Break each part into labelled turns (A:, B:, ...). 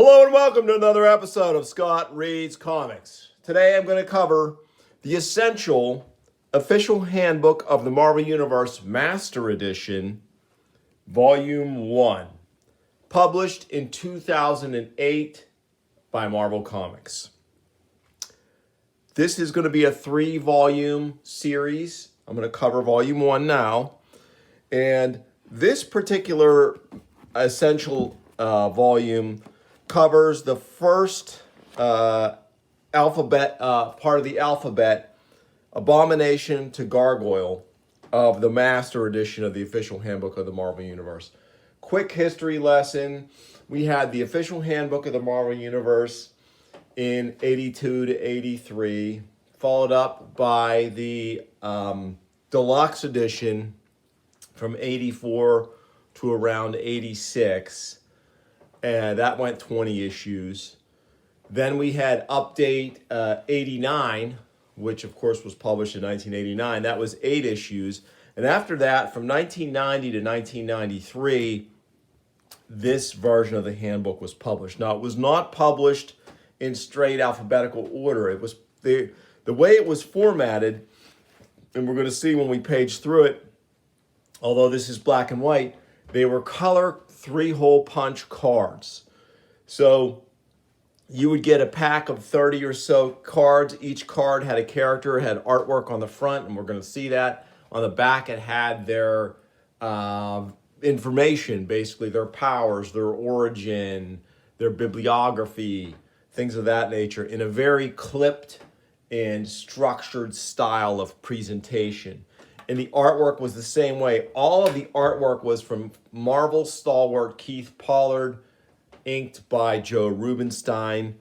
A: Hello and welcome to another episode of Scott Reads Comics. Today I'm going to cover the essential official handbook of the Marvel Universe Master Edition, Volume 1, published in 2008 by Marvel Comics. This is going to be a 3-volume series. I'm going to cover Volume 1 now. And this particular essential volume covers the first alphabet part of the alphabet, Abomination to Gargoyle, of the Master Edition of the Official Handbook of the Marvel Universe. Quick history lesson. We had the Official Handbook of the Marvel Universe in 82 to 83, followed up by the Deluxe Edition from 84 to around 86. And that went 20 issues. Then we had Update 89, which of course was published in 1989. That was 8 issues. And after that, from 1990 to 1993, this version of the handbook was published. Now, it was not published in straight alphabetical order. It was the way it was formatted, and we're going to see when we page through it, although this is black and white, they were color 3-hole punch cards. So you would get a pack of 30 or so cards. Each card had a character, had artwork on the front, and we're going to see that. On the back, it had their information, basically their powers, their origin, their bibliography, things of that nature, in a very clipped and structured style of presentation. And the artwork was the same way. All of the artwork was from Marvel stalwart Keith Pollard, inked by Joe Rubinstein.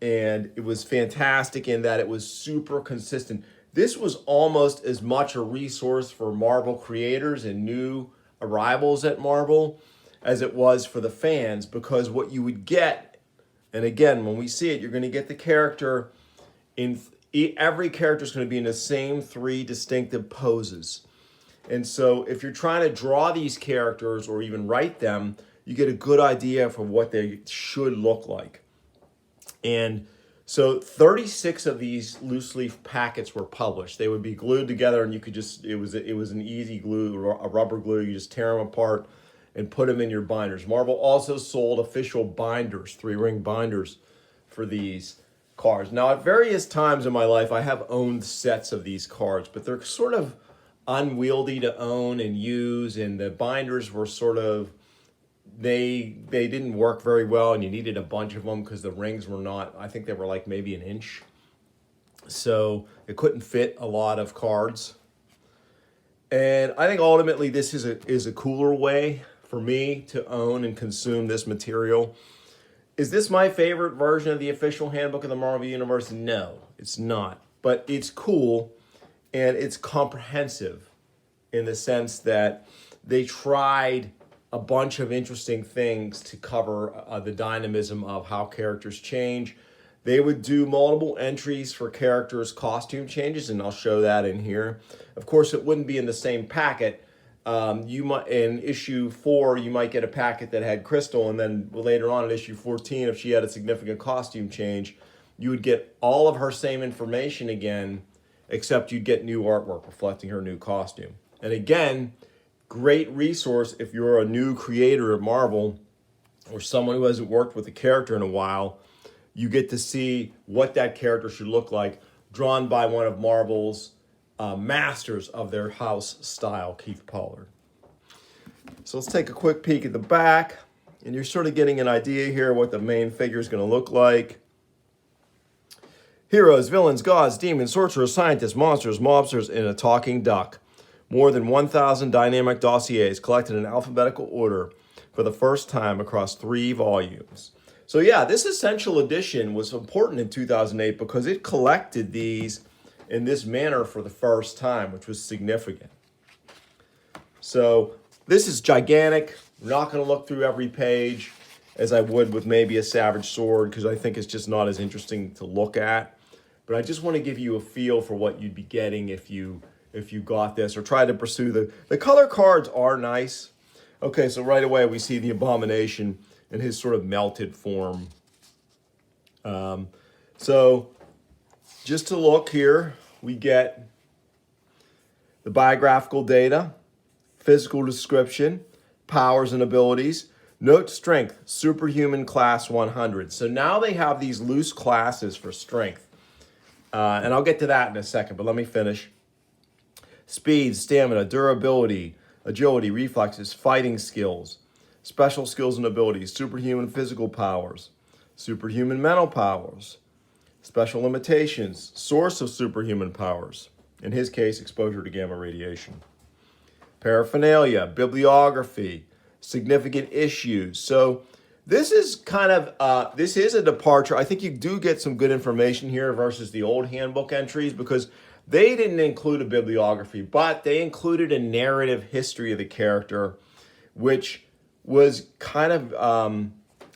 A: And it was fantastic in that it was super consistent. This was almost as much a resource for Marvel creators and new arrivals at Marvel as it was for the fans, because what you would get, and again, when we see it, you're going to get the character in every character is going to be in the same 3 distinctive poses. And so if you're trying to draw these characters or even write them, you get a good idea for what they should look like. And so 36 of these loose leaf packets were published. They would be glued together, and you could just, it was an easy glue, a rubber glue. You just tear them apart and put them in your binders. Marvel also sold official binders, 3-ring binders for these cards. Now, at various times in my life, I have owned sets of these cards, but they're sort of unwieldy to own and use, and the binders were sort of, they didn't work very well, and you needed a bunch of them because the rings were not, I think they were like maybe an inch. So it couldn't fit a lot of cards. And I think ultimately this is a cooler way for me to own and consume this material. Is this my favorite version of the official handbook of the Marvel Universe? No, it's not. But it's cool, and it's comprehensive in the sense that they tried a bunch of interesting things to cover the dynamism of how characters change. They would do multiple entries for characters' costume changes, and I'll show that in here. Of course, it wouldn't be in the same packet. You might, in issue 4, you might get a packet that had Crystal, and then later on in issue 14, if she had a significant costume change, you would get all of her same information again, except you'd get new artwork reflecting her new costume. And again, great resource if you're a new creator of Marvel or someone who hasn't worked with a character in a while. You get to see what that character should look like, drawn by one of Marvel's masters of their house style, Keith Pollard. So let's take a quick peek at the back, and you're sort of getting an idea here what the main figure is going to look like. Heroes, villains, gods, demons, sorcerers, scientists, monsters, mobsters, and a talking duck. More than 1,000 dynamic dossiers collected in alphabetical order for the first time across 3 volumes. So yeah, this essential edition was important in 2008 because it collected these in this manner for the first time, which was significant. So this is gigantic. I'm not going to look through every page as I would with maybe a Savage Sword, because I think it's just not as interesting to look at. But I just want to give you a feel for what you'd be getting if you got this or try to pursue the color cards are nice. Okay, so right away we see the Abomination in his sort of melted form. So just to look here, we get the biographical data, physical description, powers and abilities. Note strength, superhuman class 100. So now they have these loose classes for strength. And I'll get to that in a second, but let me finish. Speed, stamina, durability, agility, reflexes, fighting skills, special skills and abilities, superhuman physical powers, superhuman mental powers, special limitations, source of superhuman powers, in his case, exposure to gamma radiation, paraphernalia, bibliography, significant issues. So this is kind of, this is a departure. I think you do get some good information here versus the old handbook entries because they didn't include a bibliography, but they included a narrative history of the character, which was kind of,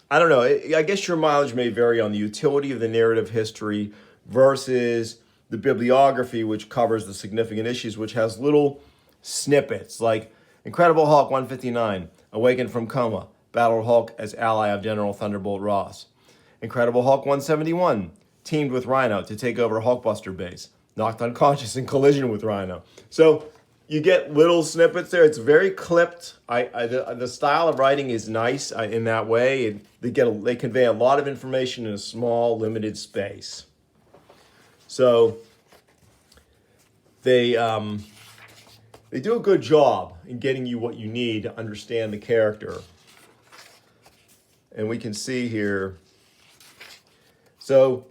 A: I don't know, I guess your mileage may vary on the utility of the narrative history versus the bibliography, which covers the significant issues, which has little snippets like Incredible Hulk 159, awakened from coma, battled Hulk as ally of General Thunderbolt Ross. Incredible Hulk 171, teamed with Rhino to take over Hulkbuster base, knocked unconscious in collision with Rhino. So you get little snippets there. It's very clipped. The style of writing is nice in that way. They convey a lot of information in a small, limited space. So they do a good job in getting you what you need to understand the character. And we can see here. So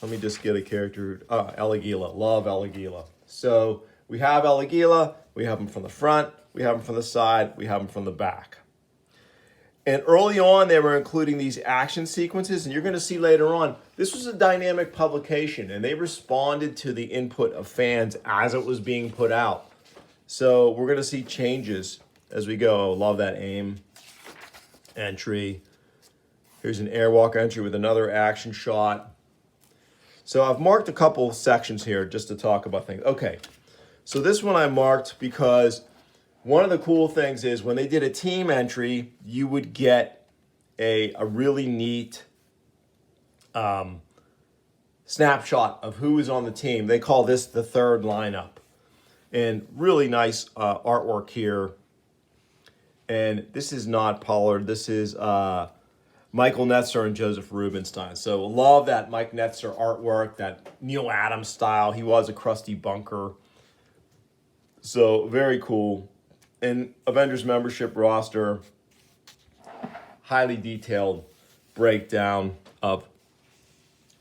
A: let me just get a character. Eligila. Love Eligila. So we have Eligila. We have him from the front. We have him from the side. We have him from the back. And early on, they were including these action sequences. And you're going to see later on, this was a dynamic publication. And they responded to the input of fans as it was being put out. So we're going to see changes as we go. Love that AIM entry. Here's an airwalk entry with another action shot. So I've marked a couple sections here just to talk about things. Okay, so this one I marked because one of the cool things is when they did a team entry, you would get a really neat snapshot of who was on the team. They call this the third lineup. And really nice artwork here. And this is not Pollard. This is Michael Netzer and Joseph Rubinstein. So love that Mike Netzer artwork, that Neil Adams style. He was a crusty bunker. So very cool. And Avengers membership roster, highly detailed breakdown of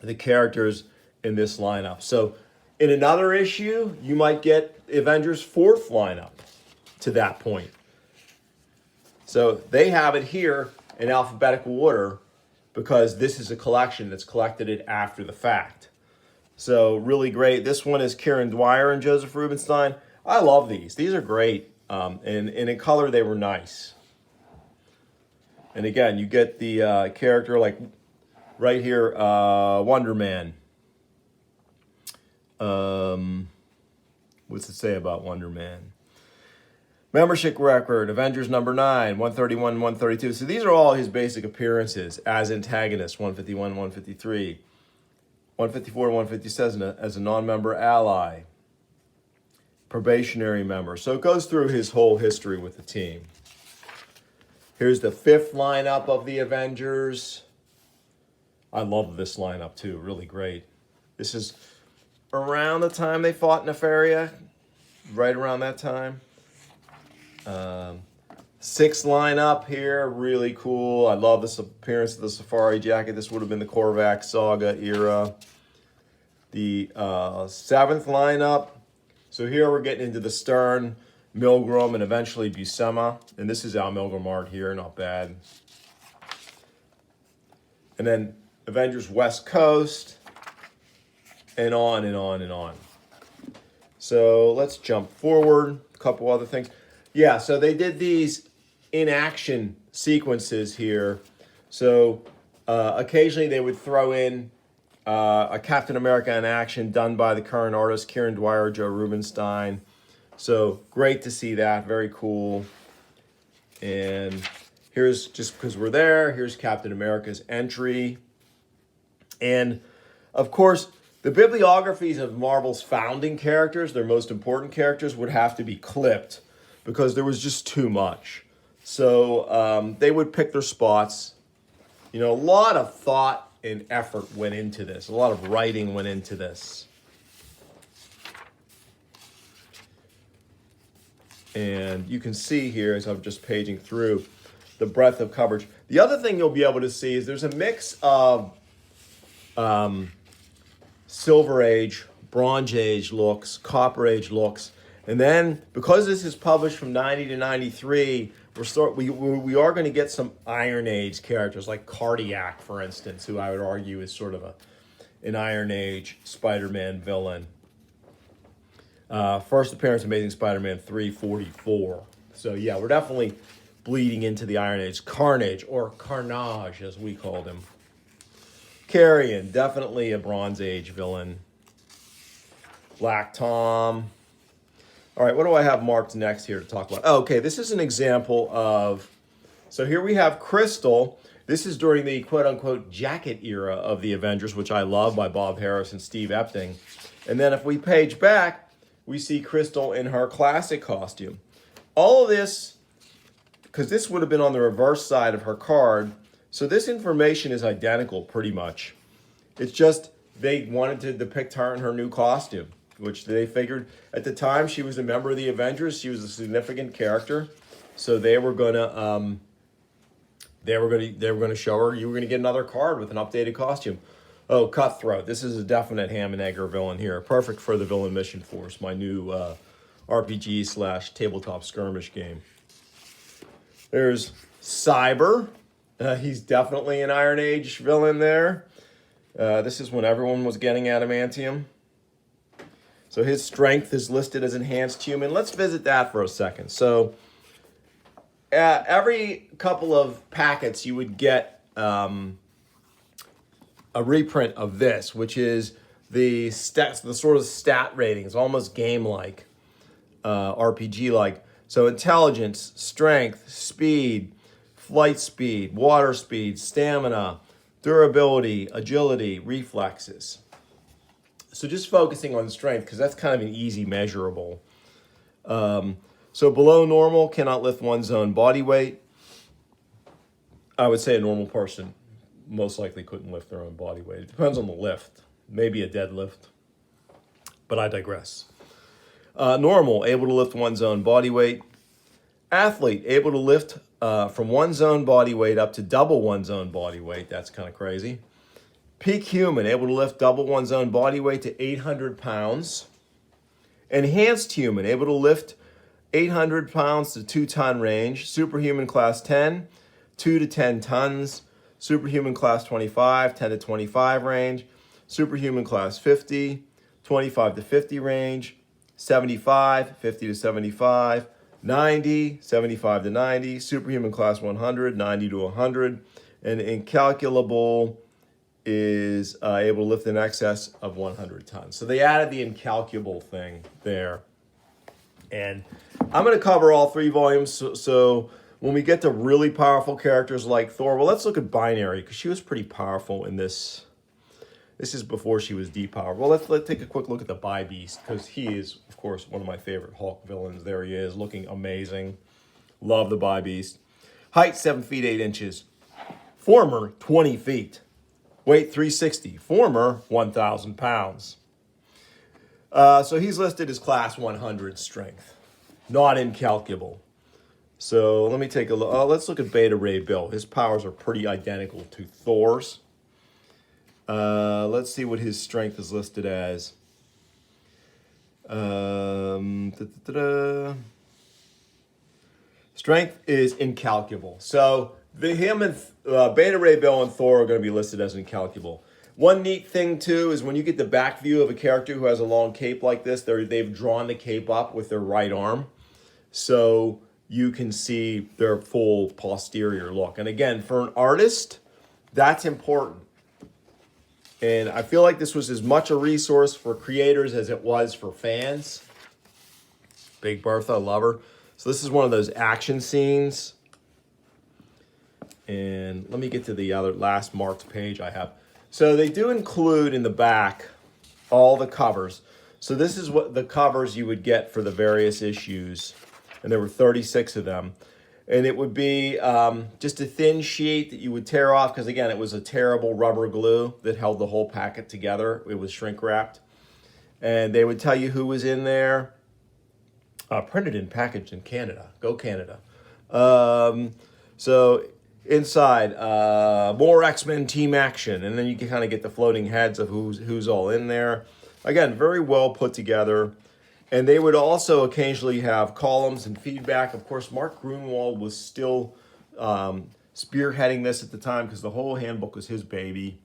A: the characters in this lineup. So in another issue, you might get Avengers' fourth lineup to that point. So they have it here in alphabetical order because this is a collection that's collected it after the fact. So really great. This one is Kieran Dwyer and Joseph Rubinstein. I love these. These are great. And in color, they were nice. And again, you get the character like right here, Wonder Man. What's it say about Wonder Man? Membership record, Avengers number 9, 131, 132. So these are all his basic appearances as antagonist, 151, 153. 154, 157 as a non-member ally. Probationary member. So it goes through his whole history with the team. Here's the fifth lineup of the Avengers. I love this lineup too, really great. This is around the time they fought Nefaria, right around that time. Sixth lineup here, really cool. I love this appearance of the Safari jacket. This would have been the Korvac Saga era. The seventh lineup. So here we're getting into the Stern, Milgram, and eventually Buscema. And this is Al Milgram art here, not bad. And then Avengers West Coast, and on and on and on. So let's jump forward. A couple other things. Yeah, so they did these in action sequences here. So occasionally they would throw in a Captain America in action done by the current artist, Kieran Dwyer, Joe Rubinstein. So great to see that, very cool. And Here's, just because we're there, here's Captain America's entry. And, of course, the bibliographies of Marvel's founding characters, their most important characters, would have to be clipped because there was just too much. So they would pick their spots. You know, a lot of thought and effort went into this. A lot of writing went into this. And you can see here, as I'm just paging through, the breadth of coverage. The other thing you'll be able to see is there's a mix of Silver Age, Bronze Age looks, Copper Age looks. And then, because this is published from 90 to 93, we are going to get some Iron Age characters, like Cardiac, for instance, who I would argue is sort of an Iron Age Spider-Man villain. First appearance, Amazing Spider-Man 344. So yeah, we're definitely bleeding into the Iron Age. Carnage, or Carnage, as we called him. Carrion, definitely a Bronze Age villain. Black Tom. All right, what do I have marked next here to talk about? Oh, okay, this is an example of... So here we have Crystal. This is during the quote-unquote jacket era of the Avengers, which I love, by Bob Harris and Steve Epting. And then if we page back, we see Crystal in her classic costume. All of this, because this would have been on the reverse side of her card, so this information is identical pretty much. It's just they wanted to depict her in her new costume, which they figured at the time she was a member of the Avengers. She was a significant character, so they were gonna show her. You were gonna get another card with an updated costume. Oh, Cutthroat. This is a definite ham and egger villain here. Perfect for the Villain Mission Force, my new RPG / tabletop skirmish game. There's Cyber. He's definitely an Iron Age villain there. This is when everyone was getting adamantium. So his strength is listed as enhanced human. Let's visit that for a second. So every couple of packets you would get a reprint of this, which is the stats, the sort of stat ratings, almost game-like, RPG-like. So intelligence, strength, speed, flight speed, water speed, stamina, durability, agility, reflexes. So just focusing on strength, because that's kind of an easy measurable. So below normal, cannot lift one's own body weight. I would say a normal person most likely couldn't lift their own body weight. It depends on the lift. Maybe a deadlift. But I digress. Normal, able to lift one's own body weight. Athlete, able to lift from one's own body weight up to double one's own body weight. That's kind of crazy. Peak human, able to lift double one's own body weight to 800 pounds. Enhanced human, able to lift 800 pounds to 2-ton range. Superhuman class 10, 2 to 10 tons. Superhuman class 25, 10 to 25 range. Superhuman class 50, 25 to 50 range. 75, 50 to 75. 90, 75 to 90. Superhuman class 100, 90 to 100. And incalculable is able to lift in excess of 100 tons. So they added the incalculable thing there. And I'm going to cover all 3 volumes. So when we get to really powerful characters like Thor, well, let's look at Binary, because she was pretty powerful in this. This is before she was depowered. Well, let's take a quick look at the Bi-Beast, because he is, of course, one of my favorite Hulk villains. There he is, looking amazing. Love the Bi-Beast. Height, 7 feet, 8 inches. Former, 20 feet. Weight, 360. Former, 1,000 pounds. So he's listed as class 100 strength. Not incalculable. So let me take a look. Let's look at Beta Ray Bill. His powers are pretty identical to Thor's. Let's see what his strength is listed as. Strength is incalculable. So him and Beta Ray Bill and Thor are going to be listed as incalculable. One neat thing, too, is when you get the back view of a character who has a long cape like this, they've drawn the cape up with their right arm. So you can see their full posterior look. And again, for an artist, that's important. And I feel like this was as much a resource for creators as it was for fans. Big Bertha, love her. So this is one of those action scenes. And let me get to the other last marked page I have. So they do include in the back all the covers. So this is what the covers you would get for the various issues. And there were 36 of them. And it would be just a thin sheet that you would tear off because, again, it was a terrible rubber glue that held the whole packet together. It was shrink wrapped. And they would tell you who was in there. Printed and packaged in Canada. Go Canada. So inside, more X-Men team action. And then you can kind of get the floating heads of who's all in there. Again, very well put together. And they would also occasionally have columns and feedback. Of course, Mark Grunwald was still spearheading this at the time because the whole handbook was his baby.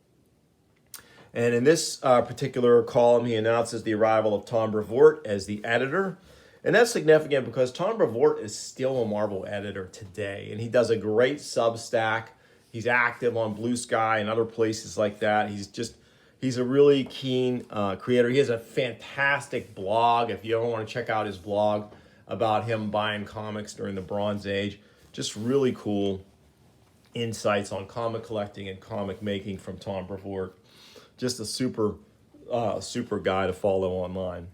A: And in this particular column, he announces the arrival of Tom Brevoort as the editor. And that's significant because Tom Brevoort is still a Marvel editor today. And he does a great Substack. He's active on Blue Sky and other places like that. He's a really keen creator. He has a fantastic blog. If you ever want to check out his blog about him buying comics during the Bronze Age, just really cool insights on comic collecting and comic making from Tom Brevoort. Just a super guy to follow online.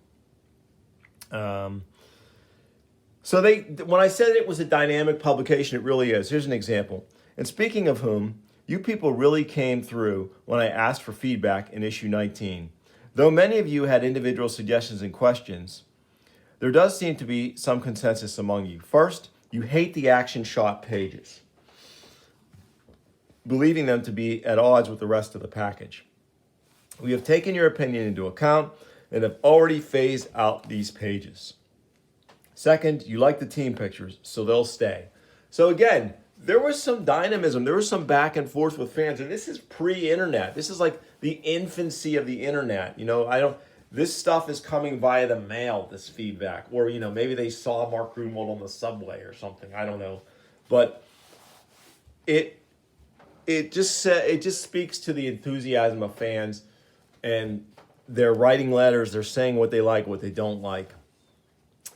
A: So when I said it was a dynamic publication, it really is. Here's an example. And speaking of whom, you people really came through when I asked for feedback in issue 19. Though many of you had individual suggestions and questions, there does seem to be some consensus among you. First, you hate the action shot pages, believing them to be at odds with the rest of the package. We have taken your opinion into account and have already phased out these pages. Second, you like the team pictures, so they'll stay. So again, there was some dynamism. There was some back and forth with fans, and this is pre-internet. This is like the infancy of the internet. This stuff is coming via the mail, this feedback. Or, maybe they saw Mark Grunwald on the subway or something. I don't know. But it just speaks to the enthusiasm of fans, and they're writing letters, they're saying what they like, what they don't like.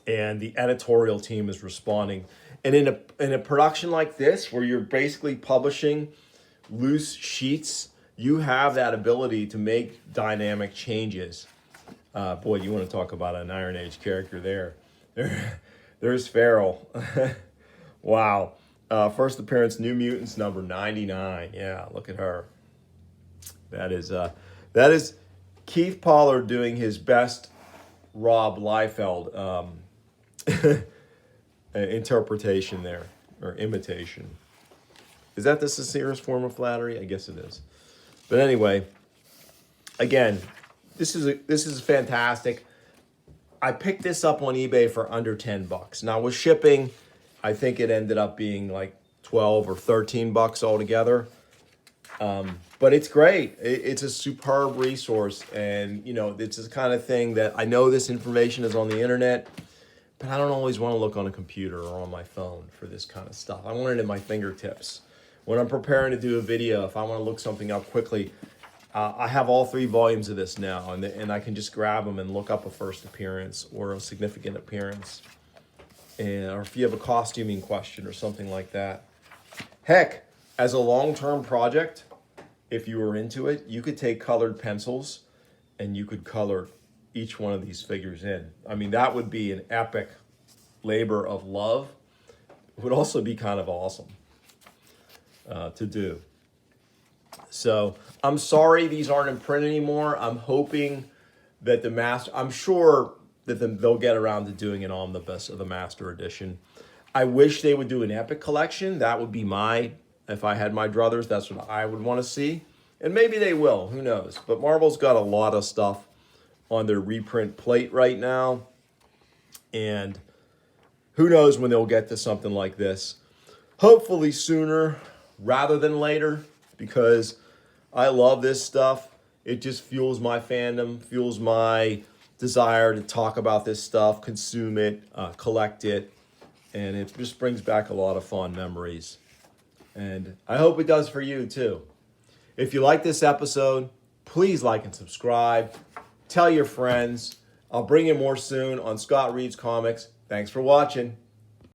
A: And the editorial team is responding. And in a production like this, where you're basically publishing loose sheets, you have that ability to make dynamic changes. Boy, you want to talk about an Iron Age character there. There's Farrell. Wow. First appearance, New Mutants number 99. Yeah, look at her. That is Keith Pollard doing his best Rob Liefeld interpretation there, or imitation. Is that the sincerest form of flattery? I guess it is. But anyway, again, this is fantastic. I picked this up on eBay for under $10. Now with shipping, I think it ended up being like 12 or 13 bucks altogether. But it's great. It's a superb resource, and it's the kind of thing that I know this information is on the internet, but I don't always want to look on a computer or on my phone for this kind of stuff. I want it at my fingertips. When I'm preparing to do a video, if I want to look something up quickly, I have all 3 volumes of this now, and I can just grab them and look up a first appearance or a significant appearance, or if you have a costuming question or something like that. Heck, as a long-term project, if you were into it, you could take colored pencils and you could color each one of these figures in. I mean, that would be an epic labor of love. It would also be kind of awesome to do. So I'm sorry these aren't in print anymore. I'm hoping that I'm sure that they'll get around to doing an omnibus of the Master Edition. I wish they would do an epic collection. That would be if I had my druthers, that's what I would want to see. And maybe they will, who knows. But Marvel's got a lot of stuff on their reprint plate right now. And who knows when they'll get to something like this. Hopefully sooner rather than later, because I love this stuff. It just fuels my fandom, fuels my desire to talk about this stuff, consume it, collect it. And it just brings back a lot of fond memories. And I hope it does for you too. If you like this episode, please like and subscribe. Tell your friends. I'll bring you more soon on Scott Reads Comics. Thanks for watching.